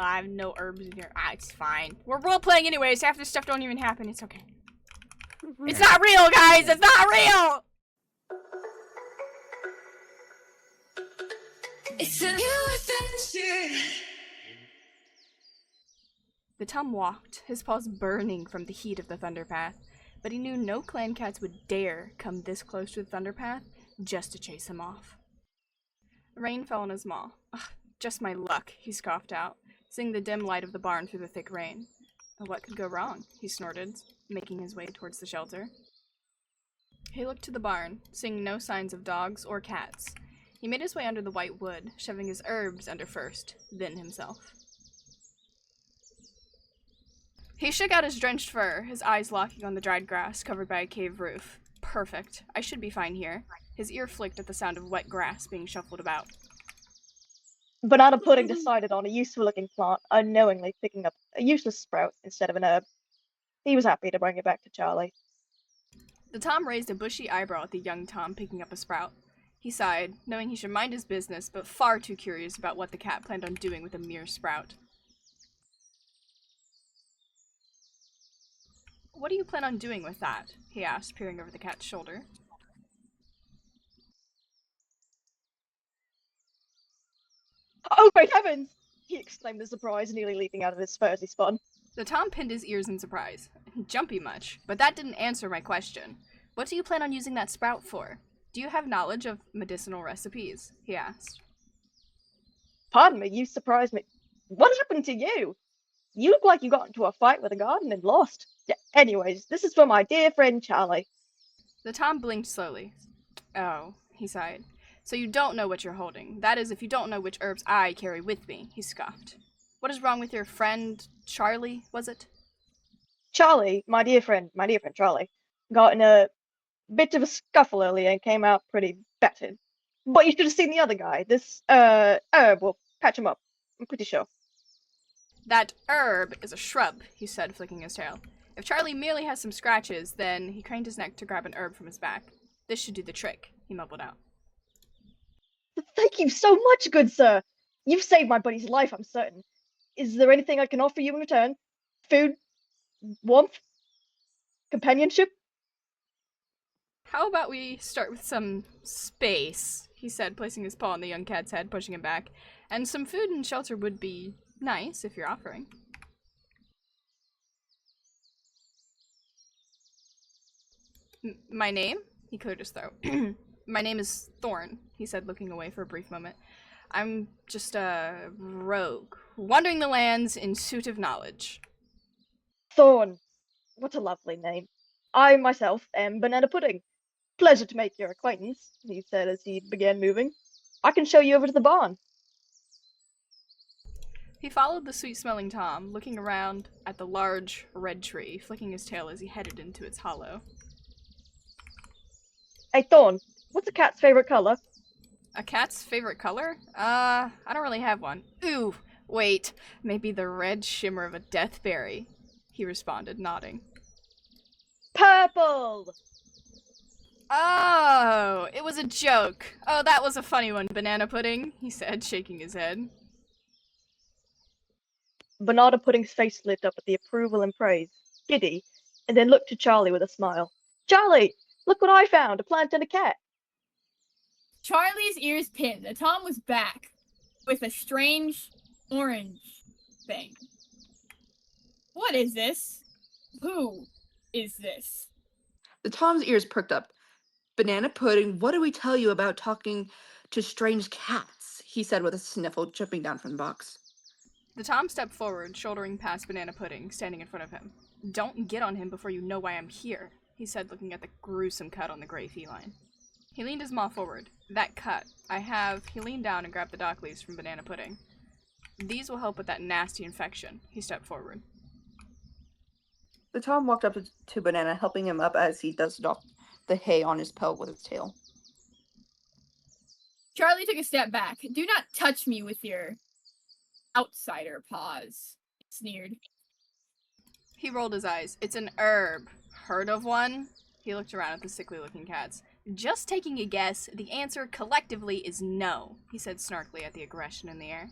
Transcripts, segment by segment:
I have no herbs in here. It's fine. We're role-playing anyways. Half this stuff don't even happen. It's okay. It's not real, guys! It's not real! It's a new adventure! The Tom walked, his paws burning from the heat of the Thunderpath, but he knew no clan cats would dare come this close to the Thunderpath just to chase him off. Rain fell on his maw. Ugh, just my luck, he scoffed out, seeing the dim light of the barn through the thick rain. What could go wrong? He snorted, making his way towards the shelter. He looked to the barn, seeing no signs of dogs or cats. He made his way under the white wood, shoving his herbs under first, then himself. He shook out his drenched fur, his eyes locking on the dried grass covered by a cave roof. Perfect. I should be fine here. His ear flicked at the sound of wet grass being shuffled about. BannaPudding decided on a useful-looking plant, unknowingly picking up a useless sprout instead of an herb. He was happy to bring it back to Charlie. The Tom raised a bushy eyebrow at the young Tom picking up a sprout. He sighed, knowing he should mind his business, but far too curious about what the cat planned on doing with a mere sprout. What do you plan on doing with that? He asked, peering over the cat's shoulder. Oh, great heavens! He exclaimed in surprise, nearly leaping out of his fur as he spun. The Tom pinned his ears in surprise. Jumpy much, but that didn't answer my question. What do you plan on using that sprout for? Do you have knowledge of medicinal recipes? He asked. Pardon me, you surprised me. What happened to you? You look like you got into a fight with a garden and lost. Yeah, anyways, this is for my dear friend Charlie. The Tom blinked slowly. Oh, he sighed. So you don't know what you're holding. That is, if you don't know which herbs I carry with me, he scoffed. What is wrong with your friend, Charlie, was it? Charlie, my dear friend Charlie, got in a bit of a scuffle earlier and came out pretty battered. But you should have seen the other guy. This, herb will patch him up. I'm pretty sure. That herb is a shrub, he said, flicking his tail. If Charlie merely has some scratches, then he craned his neck to grab an herb from his back. This should do the trick, he mumbled out. Thank you so much, good sir. You've saved my buddy's life, I'm certain. Is there anything I can offer you in return? Food? Warmth? Companionship? How about we start with some space, he said, placing his paw on the young cat's head, pushing him back. And some food and shelter would be nice, if you're offering. My name? He cleared his throat. My name is Thorne, he said, looking away for a brief moment. I'm just a rogue, wandering the lands in suit of knowledge. Thorne. What a lovely name. I, myself, am BannaPudding. Pleasure to make your acquaintance, he said as he began moving. I can show you over to the barn. He followed the sweet-smelling Tom, looking around at the large red tree, flicking his tail as he headed into its hollow. Hey, Thorne, what's a cat's favorite color? A cat's favorite color? I don't really have one. Ooh, wait, maybe the red shimmer of a deathberry, he responded, nodding. Purple! Oh, it was a joke. Oh, that was a funny one, BannaPudding, he said, shaking his head. BannaPudding's face lit up at the approval and praise, giddy, and then looked to Charlie with a smile. Charlie, look what I found, a plant and a cat. Charlie's ears pinned. The Tom was back with a strange orange thing. What is this? Who is this? The Tom's ears perked up. BannaPudding, what do we tell you about talking to strange cats? He said with a sniffle, jumping down from the box. The Tom stepped forward, shouldering past BannaPudding, standing in front of him. Don't get on him before you know why I'm here, he said, looking at the gruesome cut on the gray feline. He leaned his maw forward. That cut. He leaned down and grabbed the dock leaves from BannaPudding. These will help with that nasty infection. He stepped forward. The Tom walked up to Banana, helping him up as he dusted off the hay on his pelt with his tail. Charlie took a step back. Do not touch me with your outsider paws, he sneered. He rolled his eyes. It's an herb. Heard of one? He looked around at the sickly-looking cats. Just taking a guess, the answer collectively is no, he said snarkily at the aggression in the air.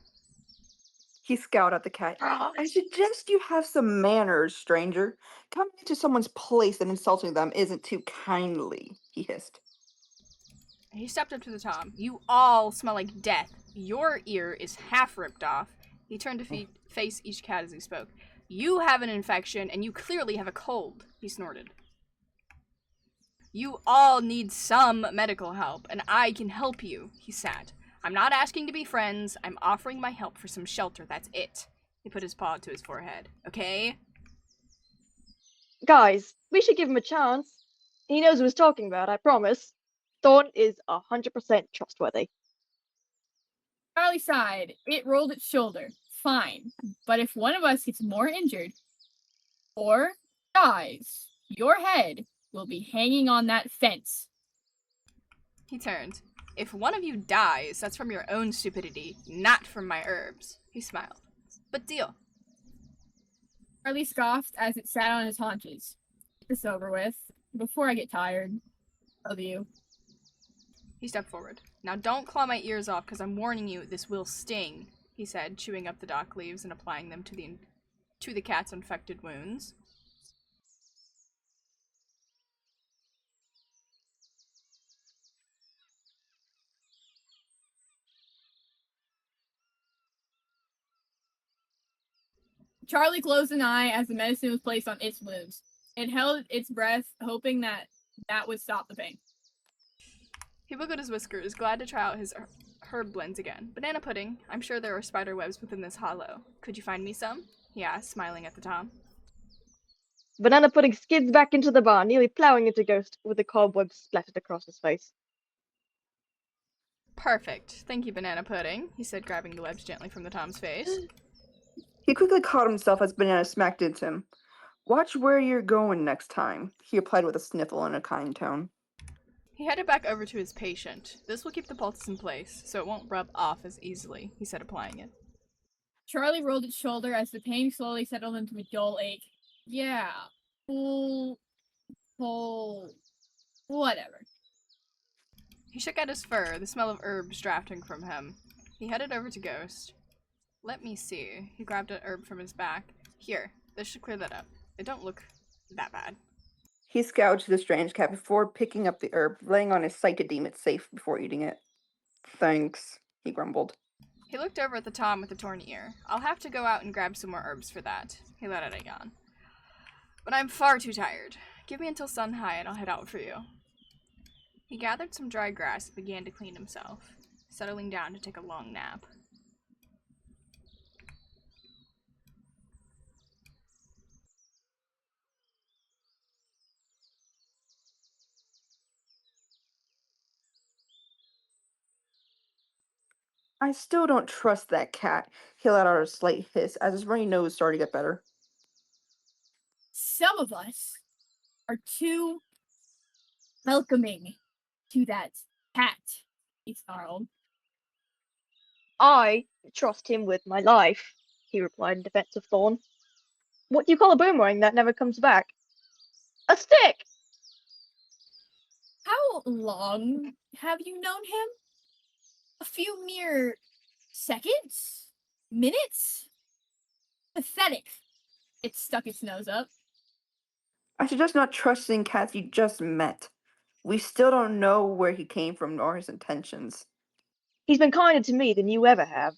He scowled at the cat. I suggest you have some manners, stranger. Coming into someone's place and insulting them isn't too kindly, he hissed. He stepped up to the Tom. You all smell like death. Your ear is half ripped off. He turned to face each cat as he spoke. You have an infection, and you clearly have a cold, he snorted. You all need some medical help, and I can help you, he sat. I'm not asking to be friends. I'm offering my help for some shelter. That's it. He put his paw to his forehead. Okay? Guys, we should give him a chance. He knows what he's talking about, I promise. Thorne is 100% trustworthy. Charlie sighed. It rolled its shoulder. Fine. But if one of us gets more injured or dies, your head will be hanging on that fence. He turned. If one of you dies, that's from your own stupidity, not from my herbs. He smiled. But deal. Charlie scoffed as it sat on his haunches. Get this over with, before I get tired of you. He stepped forward. Now don't claw my ears off, because I'm warning you, this will sting, he said, chewing up the dock leaves and applying them to the cat's infected wounds. Charlie closed an eye as the medicine was placed on its wounds. It held its breath, hoping that would stop the pain. He wiggled his whiskers, glad to try out his herb blends again. BannaPudding, I'm sure there are spider webs within this hollow. Could you find me some? He asked, smiling at the Tom. BannaPudding skids back into the bar, nearly plowing into Ghost with the cobwebs splattered across his face. Perfect. Thank you, BannaPudding, he said, grabbing the webs gently from the Tom's face. He quickly caught himself as Banana smacked into him. Watch where you're going next time, he replied with a sniffle and a kind tone. He headed back over to his patient. This will keep the poultice in place, so it won't rub off as easily, he said, applying it. Charlie rolled its shoulder as the pain slowly settled into a dull ache. Yeah, pull, whatever. He shook out his fur, the smell of herbs drafting from him. He headed over to Ghost. Let me see. He grabbed an herb from his back. Here, this should clear that up. It don't look that bad. He scowled to the strange cat before picking up the herb, laying on his sight to deem it safe before eating it. Thanks, he grumbled. He looked over at the Tom with the torn ear. I'll have to go out and grab some more herbs for that. He let out a yawn. But I'm far too tired. Give me until sun high and I'll head out for you. He gathered some dry grass and began to clean himself, settling down to take a long nap. I still don't trust that cat, he let out a slight hiss as his runny nose started to get better. Some of us are too welcoming to that cat, he snarled. I trust him with my life, he replied in defense of Thorne. What do you call a boomerang that never comes back? A stick! How long have you known him? A few mere seconds? Minutes? Pathetic. It stuck its nose up. I suggest not trusting cats you just met. We still don't know where he came from nor his intentions. He's been kinder to me than you ever have,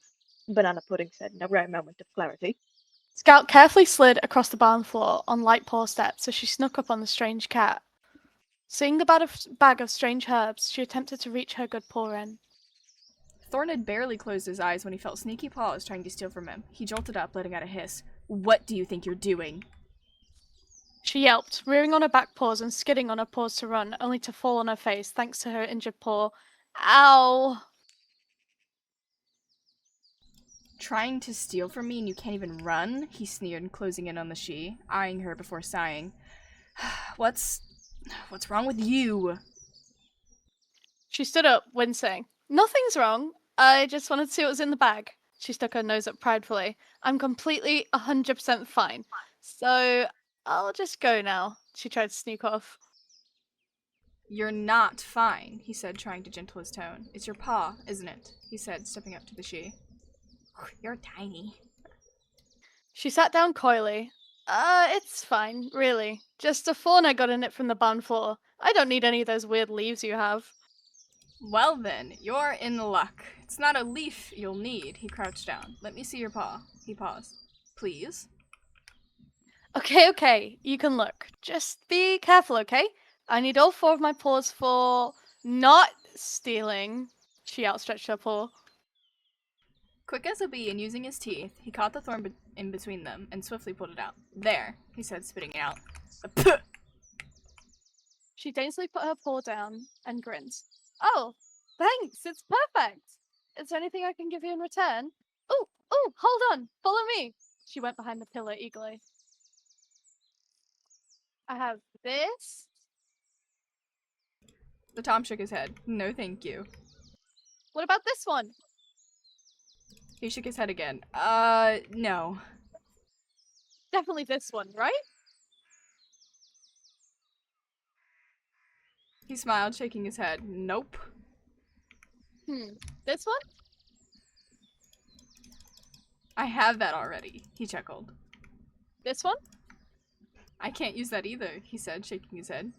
BannaPudding said in a rare moment of clarity. Scout carefully slid across the barn floor on light paw steps as she snuck up on the strange cat. Seeing the bag of strange herbs, she attempted to reach her good paw in. Thorne had barely closed his eyes when he felt sneaky paws trying to steal from him. He jolted up, letting out a hiss. What do you think you're doing? She yelped, rearing on her back paws and skidding on her paws to run, only to fall on her face thanks to her injured paw. Ow! Trying to steal from me and you can't even run? He sneered, closing in on the she, eyeing her before sighing. What's wrong with you? She stood up, wincing. Nothing's wrong. I just wanted to see what was in the bag. She stuck her nose up pridefully. I'm completely 100% fine. So, I'll just go now. She tried to sneak off. You're not fine, he said, trying to gentle his tone. It's your paw, isn't it? He said, stepping up to the she. You're tiny. She sat down coyly. It's fine, really. Just a fauna got in it from the barn floor. I don't need any of those weird leaves you have. Well then, you're in luck. It's not a leaf you'll need. He crouched down. Let me see your paw. He paused. Please? Okay, you can look. Just be careful, okay? I need all 4 of my paws for not stealing. She outstretched her paw. Quick as a bee and using his teeth, he caught the thorn in between them and swiftly pulled it out. There, he said, spitting it out. She daintily put her paw down and grinned. Oh, thanks, it's perfect. Is there anything I can give you in return? Oh, hold on, follow me. She went behind the pillar eagerly. I have this. The Tom shook his head. No, thank you. What about this one? He shook his head again. No. Definitely this one, right? He smiled, shaking his head. Nope. This one? I have that already, he chuckled. This one? I can't use that either, he said, shaking his head.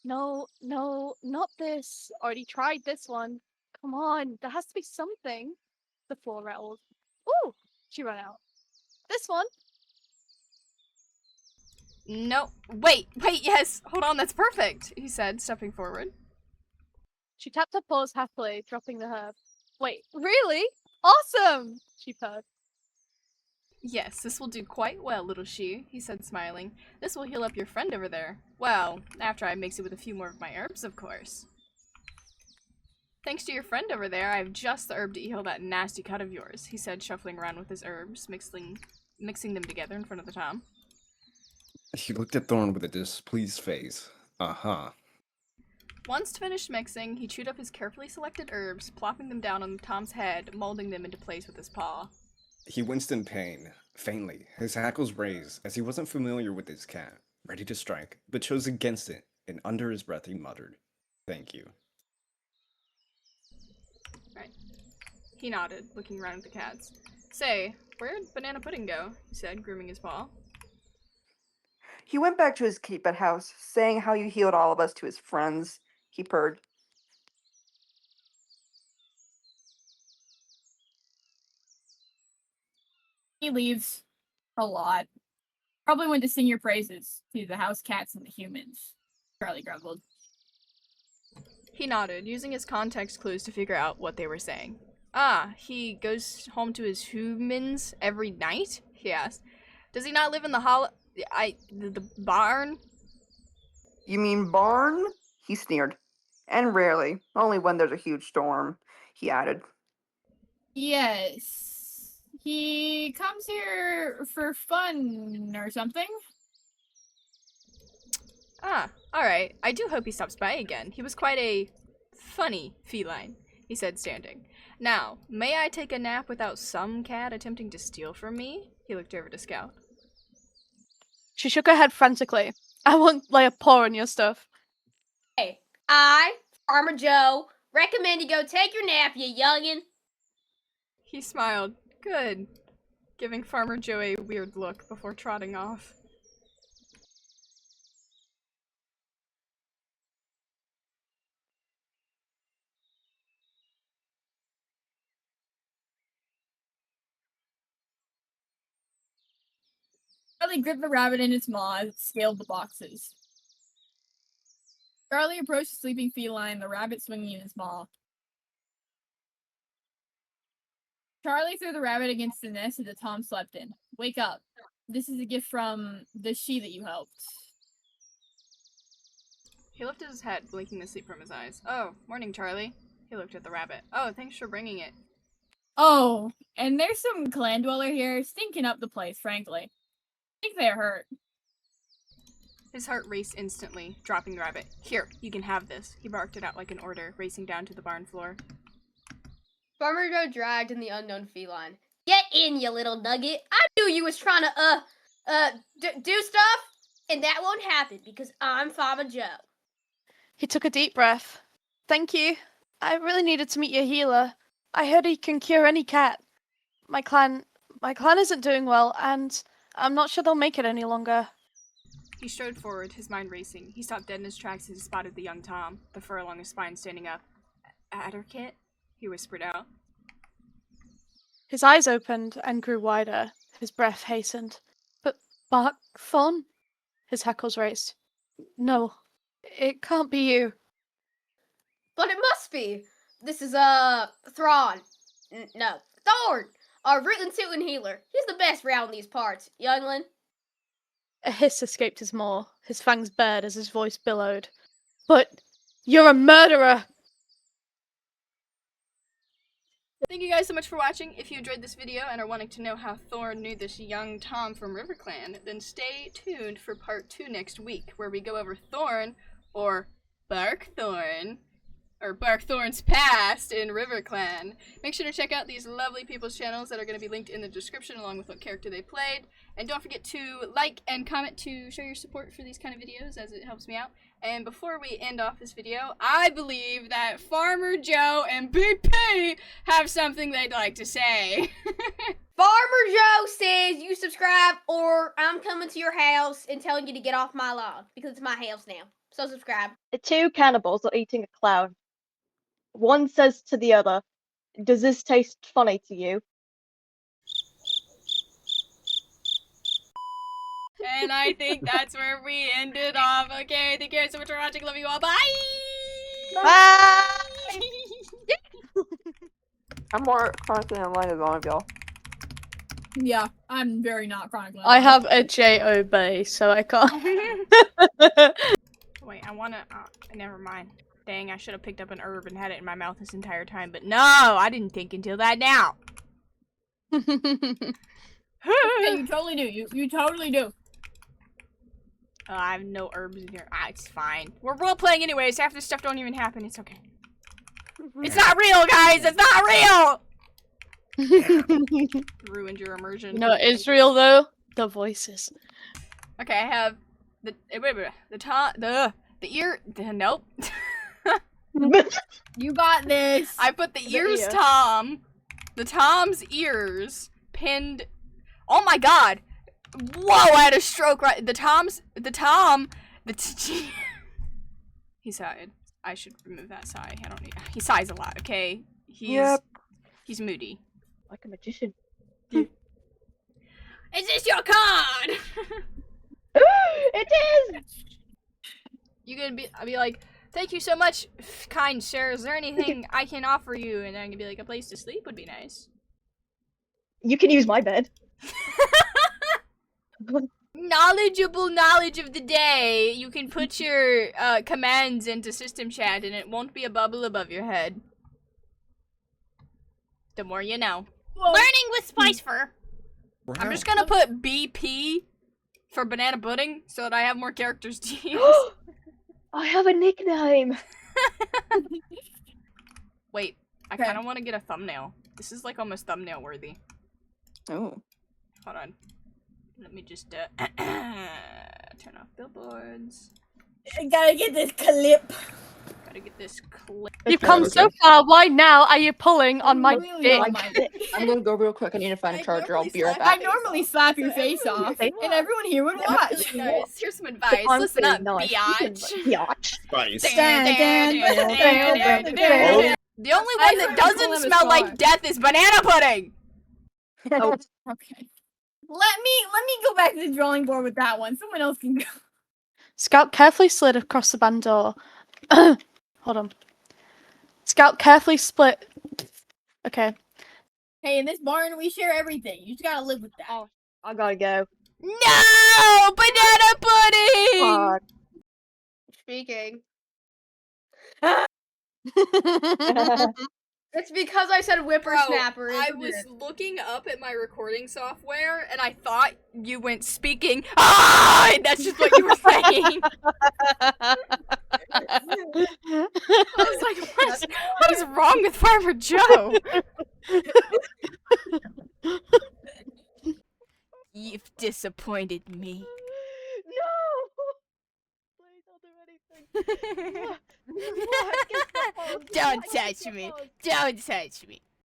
No, not this. Already tried this one. Come on, there has to be something. The floor rattled. Ooh! She ran out. This one? No. Wait, yes! Hold on, that's perfect, he said, stepping forward. She tapped her paws happily, dropping the herb. Wait, really? Awesome! She purred. Yes, this will do quite well, little she, he said, smiling. This will heal up your friend over there. Well, after I mix it with a few more of my herbs, of course. Thanks to your friend over there, I have just the herb to heal that nasty cut of yours, he said, shuffling around with his herbs, mixing them together in front of the Tom. He looked at Thorne with a displeased face. Uh-huh. Once finished mixing, he chewed up his carefully selected herbs, plopping them down on Tom's head, molding them into place with his paw. He winced in pain, faintly, his hackles raised, as he wasn't familiar with his cat, ready to strike, but chose against it, and under his breath he muttered, "Thank you." Right. He nodded, looking around at the cats. Say, where'd BannaPudding go? He said, grooming his paw. He went back to his keep at house, saying how you healed all of us to his friends. He purred. He leaves a lot. Probably went to sing your praises to the house cats and the humans. Charlie grumbled. He nodded, using his context clues to figure out what they were saying. Ah, he goes home to his humans every night? He asked. Does he not live in the the barn? You mean barn? He sneered. And rarely, only when there's a huge storm, he added. Yes. He comes here for fun or something. Ah, alright. I do hope he stops by again. He was quite a funny feline, he said, standing. Now, may I take a nap without some cat attempting to steal from me? He looked over to Scout. She shook her head frantically. I won't lay a paw on your stuff. Hey, I, Farmer Joe, recommend you go take your nap, you youngin'. He smiled. Good. Giving Farmer Joe a weird look before trotting off. Charlie gripped the rabbit in his maws and scaled the boxes. Charlie approached the sleeping feline, the rabbit swinging in his maw. Charlie threw the rabbit against the nest that Tom slept in. Wake up. This is a gift from the she that you helped. He lifted his head, blinking the sleep from his eyes. Oh, morning, Charlie. He looked at the rabbit. Oh, thanks for bringing it. Oh, and there's some clan dweller here stinking up the place, frankly. I think they're hurt. His heart raced instantly, dropping the rabbit. Here, you can have this. He barked it out like an order, racing down to the barn floor. Farmer Joe dragged in the unknown feline. Get in, you little nugget. I knew you was trying to, do stuff, and that won't happen because I'm Farmer Joe. He took a deep breath. Thank you. I really needed to meet your healer. I heard he can cure any cat. My clan my clan isn't doing well, and I'm not sure they'll make it any longer. He strode forward, his mind racing. He stopped dead in his tracks as he spotted the young Tom, the fur along his spine standing up. Adderkit? He whispered out. His eyes opened and grew wider. His breath hastened. But BarkThorn? His hackles raised. No, it can't be you. But it must be. This is, Thorne. No, Thorne! Our rootin' tootin' healer. He's the best round these parts, youngling. A hiss escaped his maw. His fangs bared as his voice billowed. But you're a murderer! Thank you guys so much for watching. If you enjoyed this video and are wanting to know how Thorne knew this young Tom from Riverclan, then stay tuned for part 2 next week, where we go over Thorne, or BarkThorn, or BarkThorn's past in Riverclan. Make sure to check out these lovely people's channels that are going to be linked in the description along with what character they played. And don't forget to like and comment to show your support for these kind of videos, as it helps me out. And before we end off this video, I believe that Farmer Joe and BP have something they'd like to say. Farmer Joe says you subscribe or I'm coming to your house and telling you to get off my lawn because it's my house now. So subscribe. The two cannibals are eating a clown. One says to the other, "Does this taste funny to you?" And I think that's where we ended off. Okay, thank you guys so much for watching. Love you all. Bye! Bye! I'm more chronically online than one of y'all. Yeah, I'm very not chronically. I have a J.O. so I can't. Wait, I wanna. Never mind. Dang, I should have picked up an herb and had it in my mouth this entire time, but no, I didn't think until that now. Yeah, you totally do. You totally do. I have no herbs in here. It's fine. We're role playing anyways. Half this stuff don't even happen. It's okay. It's not real, guys. It's not real. Ruined your immersion. You know what is real though? The voices. Okay, I have the nope. You got this. I put the ears ear. Tom. The Tom's ears pinned. Oh my god. Whoa, I had a stroke right. He sighed. I should remove that sigh. I don't need. He sighs a lot, okay? He's moody. Like a magician. Is this your card? It is! I'll be like, thank you so much, kind sir. Is there anything I can offer you? And then I can be like, a place to sleep would be nice. You can use my bed. Knowledgeable knowledge of the day. You can put your commands into system chat and it won't be a bubble above your head. The more you know. Whoa. Learning with Spice Fur. I'm Wow. just gonna put BP for BannaPudding so that I have more characters to use. I have a nickname! Wait, I kind of want to get a thumbnail. This is like almost thumbnail worthy. Oh. Hold on. Let me just turn off billboards. I gotta get this clip. Gotta get this clip. You've come so far. Why now are you pulling on my Really dick? on my dick. I'm gonna go real quick. I need to find a charger. I'll be right I back. normally slap your face off, and everyone here would watch. Guys, here's some advice. Listen up, biatch. Biatch. Spice. The only one that doesn't smell like death is BannaPudding. Oh, Okay. Let me go back to the drawing board with that one. Someone else can go. Scout carefully slid across the band door. Hold on. Scout carefully split. Okay. Hey, in this barn, we share everything. You just gotta live with that. Oh, I gotta go. No! BannaPudding! Fuck. Speaking. It's because I said whippersnapper. I isn't was it? looking up at my recording software and I thought you went speaking. Ah! And that's just what you were saying. I was like, what is wrong with Farmer Joe? You've disappointed me. No! Please don't do anything. Don't touch me. Don't touch me.